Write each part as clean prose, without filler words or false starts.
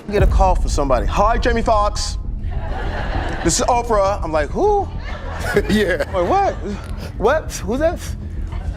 I get a call from somebody. Hi, Jamie Foxx. This is Oprah. I'm like, who? Yeah. I'm like, what? What? Who's that?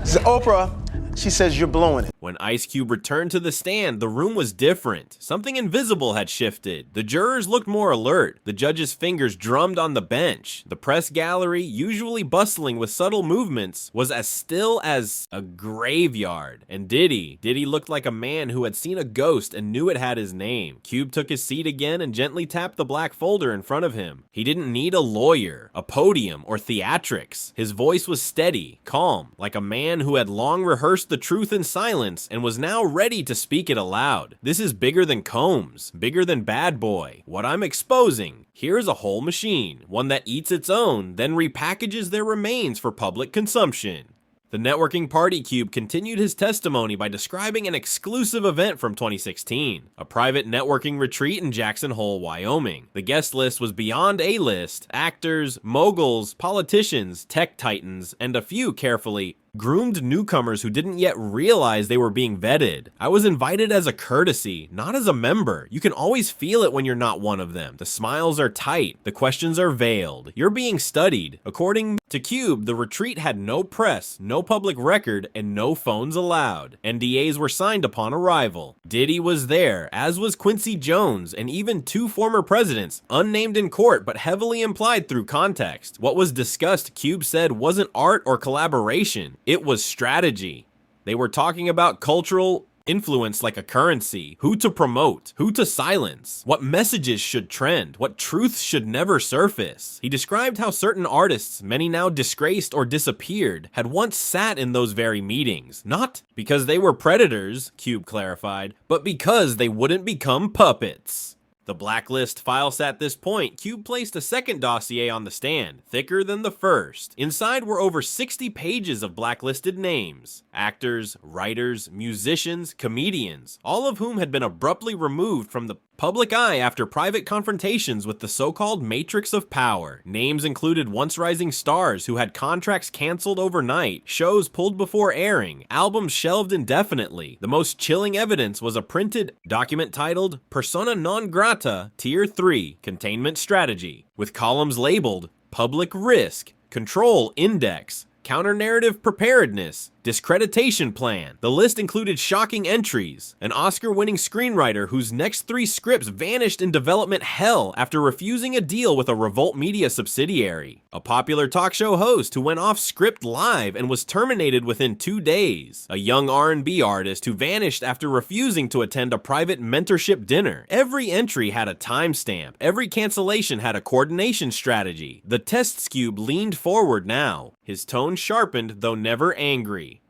This is Oprah. She says, you're blowing it. When Ice Cube returned to the stand, the room was different. Something invisible had shifted. The jurors looked more alert. The judge's fingers drummed on the bench. The press gallery, usually bustling with subtle movements, was as still as a graveyard. And Diddy looked like a man who had seen a ghost and knew it had his name. Cube took his seat again and gently tapped the black folder in front of him. He didn't need a lawyer, a podium, or theatrics. His voice was steady, calm, like a man who had long rehearsed the truth in silence and was now ready to speak it aloud. This is bigger than Combs, bigger than Bad Boy. What I'm exposing here is a whole machine, one that eats its own, then repackages their remains for public consumption. The networking party cube continued his testimony by describing an exclusive event from 2016, a private networking retreat in Jackson Hole, Wyoming. The guest list was beyond A-list, actors, moguls, politicians, tech titans, and a few carefully groomed newcomers who didn't yet realize they were being vetted. I was invited as a courtesy, not as a member. You can always feel it when you're not one of them. The smiles are tight, the questions are veiled. You're being studied. According to Cube, the retreat had no press, no public record, and no phones allowed. NDAs were signed upon arrival. Diddy was there, as was Quincy Jones, and even 2 former presidents, unnamed in court but heavily implied through context. What was discussed, Cube said, wasn't art or collaboration. It was strategy. They were talking about cultural influence like a currency, who to promote, who to silence, what messages should trend, what truths should never surface. He described how certain artists, many now disgraced or disappeared, had once sat in those very meetings, not because they were predators, Cube clarified, but because they wouldn't become puppets. The blacklist file sat this point, Cube placed a second dossier on the stand, thicker than the first. Inside were over 60 pages of blacklisted names. Actors, writers, musicians, comedians, all of whom had been abruptly removed from the public eye after private confrontations with the so-called matrix of power. Names included once rising stars who had contracts canceled overnight, shows pulled before airing, albums shelved indefinitely. The most chilling evidence was a printed document titled Persona Non Grata Tier 3 Containment Strategy, with columns labeled Public Risk, Control Index, Counter-narrative preparedness, discreditation plan. The list included shocking entries. An Oscar-winning screenwriter whose next 3 scripts vanished in development hell after refusing a deal with a Revolt Media subsidiary. A popular talk show host who went off script live and was terminated within 2 days. A young R&B artist who vanished after refusing to attend a private mentorship dinner. Every entry had a timestamp. Every cancellation had a coordination strategy. The test cube leaned forward now, his tone sharpened though never angry.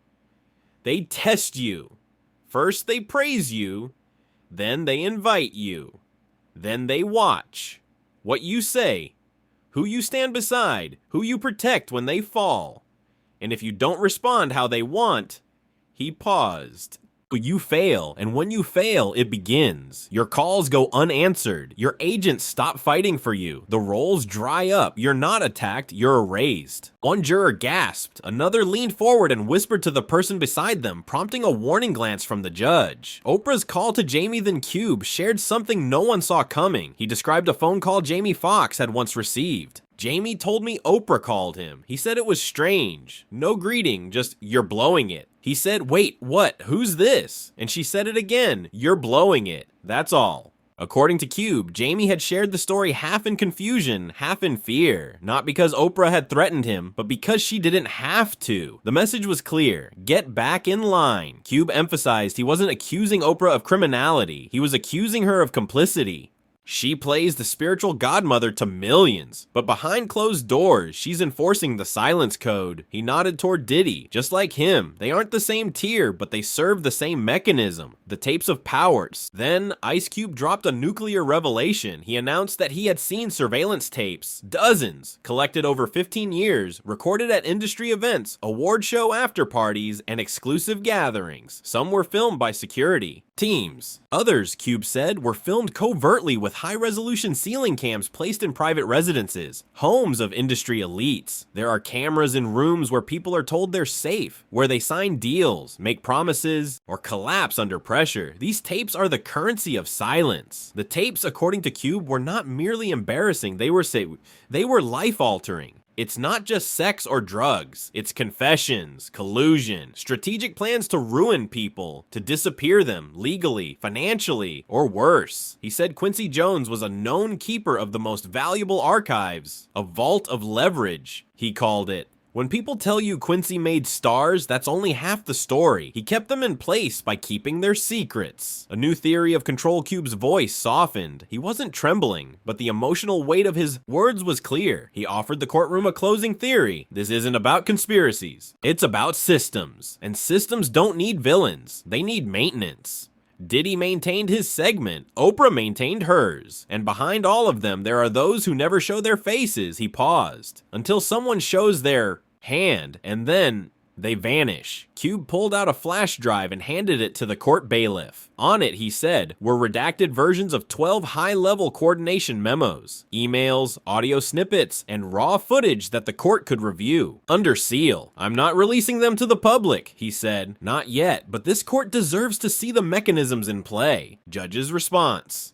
They test you. First they praise you, then they invite you, then they watch. What you say, who you stand beside, who you protect when they fall. And if you don't respond how they want, he paused. You fail, and when you fail, it begins. Your calls go unanswered. Your agents stop fighting for you. The roles dry up. You're not attacked, you're erased. One juror gasped. Another leaned forward and whispered to the person beside them, prompting a warning glance from the judge. Oprah's call to Jamie then Cube shared something no one saw coming. He described a phone call Jamie Foxx had once received. Jamie told me Oprah called him. He said it was strange. No greeting, just, you're blowing it. He said, wait, what? Who's this? And she said it again, you're blowing it. That's all. According to Cube, Jamie had shared the story half in confusion, half in fear. Not because Oprah had threatened him, but because she didn't have to. The message was clear. Get back in line. Cube emphasized he wasn't accusing Oprah of criminality. He was accusing her of complicity. She plays the spiritual godmother to millions, but behind closed doors, she's enforcing the silence code. He nodded toward Diddy. Just like him, they aren't the same tier, but they serve the same mechanism. The tapes of powers. Then, Ice Cube dropped a nuclear revelation. He announced that he had seen surveillance tapes, dozens, collected over 15 years, recorded at industry events, award show after parties, and exclusive gatherings. Some were filmed by security. teams. Others, Cube said, were filmed covertly with high-resolution ceiling cams placed in private residences, homes of industry elites. There are cameras in rooms where people are told they're safe, where they sign deals, make promises, or collapse under pressure. These tapes are the currency of silence. The tapes, according to Cube, were not merely embarrassing, they were life-altering. It's not just sex or drugs, it's confessions, collusion, strategic plans to ruin people, to disappear them legally, financially, or worse. He said Quincy Jones was a known keeper of the most valuable archives, a vault of leverage, he called it. When people tell you Quincy made stars, that's only half the story. He kept them in place by keeping their secrets. A new theory of Control Cube's voice softened. He wasn't trembling, but the emotional weight of his words was clear. He offered the courtroom a closing theory. This isn't about conspiracies. It's about systems. And systems don't need villains. They need maintenance. Diddy maintained his segment, Oprah maintained hers, and behind all of them there are those who never show their faces. He paused, until someone shows their hand, and then they vanish. Cube pulled out a flash drive and handed it to the court bailiff. On it, he said, were redacted versions of 12 high-level coordination memos, emails, audio snippets, and raw footage that the court could review. Under seal. I'm not releasing them to the public, he said. Not yet, but this court deserves to see the mechanisms in play. Judge's response.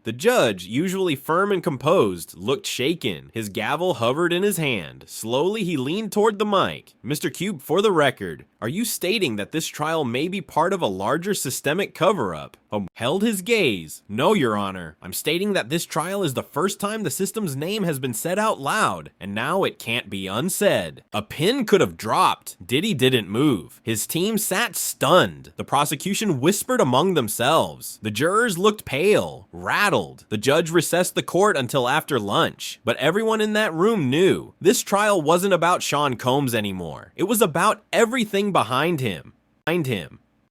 The judge, usually firm and composed, looked shaken. His gavel hovered in his hand. Slowly, he leaned toward the mic. Mr. Cube, for the record, are you stating that this trial may be part of a larger systemic cover-up? Held his gaze. No, Your Honor. I'm stating that this trial is the first time the system's name has been said out loud, and now it can't be unsaid. A pin could have dropped. Diddy didn't move. His team sat stunned. The prosecution whispered among themselves. The jurors looked pale, rattled. The judge recessed the court until after lunch. But everyone in that room knew this trial wasn't about Sean Combs anymore. It was about everything behind him.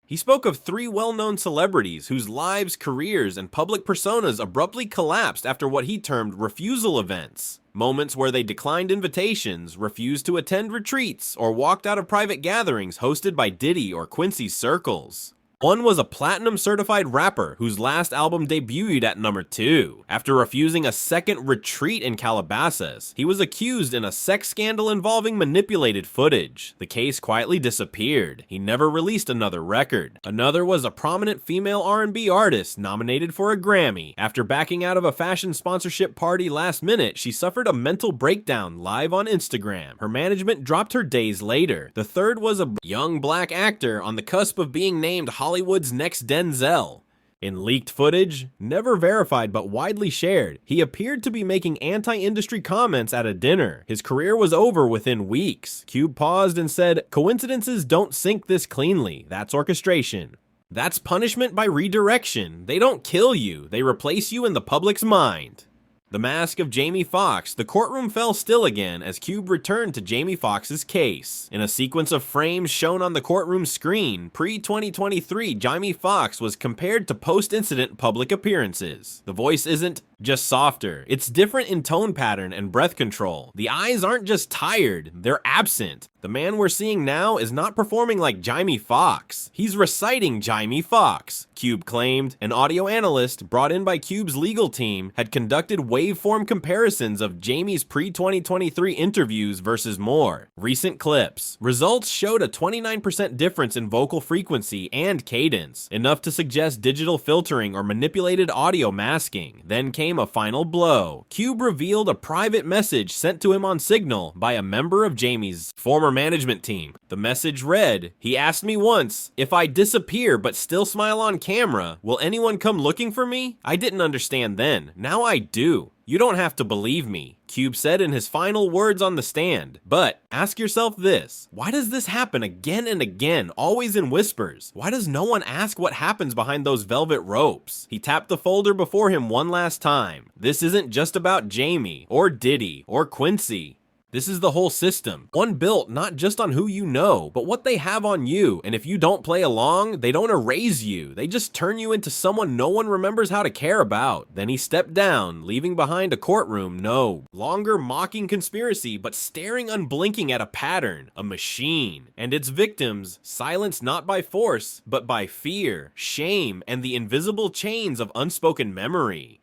He spoke of 3 well-known celebrities whose lives, careers, and public personas abruptly collapsed after what he termed refusal events. Moments where they declined invitations, refused to attend retreats, or walked out of private gatherings hosted by Diddy or Quincy's circles. One was a platinum-certified rapper whose last album debuted at number 2. After refusing a second retreat in Calabasas, he was accused in a sex scandal involving manipulated footage. The case quietly disappeared. He never released another record. Another was a prominent female R&B artist nominated for a Grammy. After backing out of a fashion sponsorship party last minute, she suffered a mental breakdown live on Instagram. Her management dropped her days later. The third was a young black actor on the cusp of being named Hollywood's next Denzel. In leaked footage, never verified but widely shared, he appeared to be making anti-industry comments at a dinner. His career was over within weeks. Cube paused and said, "Coincidences don't sync this cleanly. That's orchestration. That's punishment by redirection. They don't kill you. They replace you in the public's mind." The mask of Jamie Foxx. The courtroom fell still again as Cube returned to Jamie Foxx's case. In a sequence of frames shown on the courtroom screen, pre-2023, Jamie Foxx was compared to post-incident public appearances. The voice isn't just softer, it's different in tone pattern and breath control. The eyes aren't just tired, they're absent. The man we're seeing now is not performing like Jamie Foxx. He's reciting Jamie Foxx, Cube claimed. An audio analyst brought in by Cube's legal team had conducted waveform comparisons of Jamie's pre-2023 interviews versus more recent clips. Results showed a 29% difference in vocal frequency and cadence, enough to suggest digital filtering or manipulated audio masking. Then came a final blow. Cube revealed a private message sent to him on Signal by a member of Jamie's former management team. The message read, "He asked me once, if I disappear but still smile on camera, will anyone come looking for me? I didn't understand then. Now I do. You don't have to believe me," Cube said in his final words on the stand. But ask yourself this, why does this happen again and again, always in whispers? Why does no one ask what happens behind those velvet ropes? He tapped the folder before him one last time. This isn't just about Jamie, or Diddy, or Quincy. This is the whole system. One built not just on who you know, but what they have on you. And if you don't play along, they don't erase you. They just turn you into someone no one remembers how to care about. Then he stepped down, leaving behind a courtroom no longer mocking conspiracy, but staring unblinking at a pattern, a machine, and its victims silenced not by force, but by fear, shame, and the invisible chains of unspoken memory.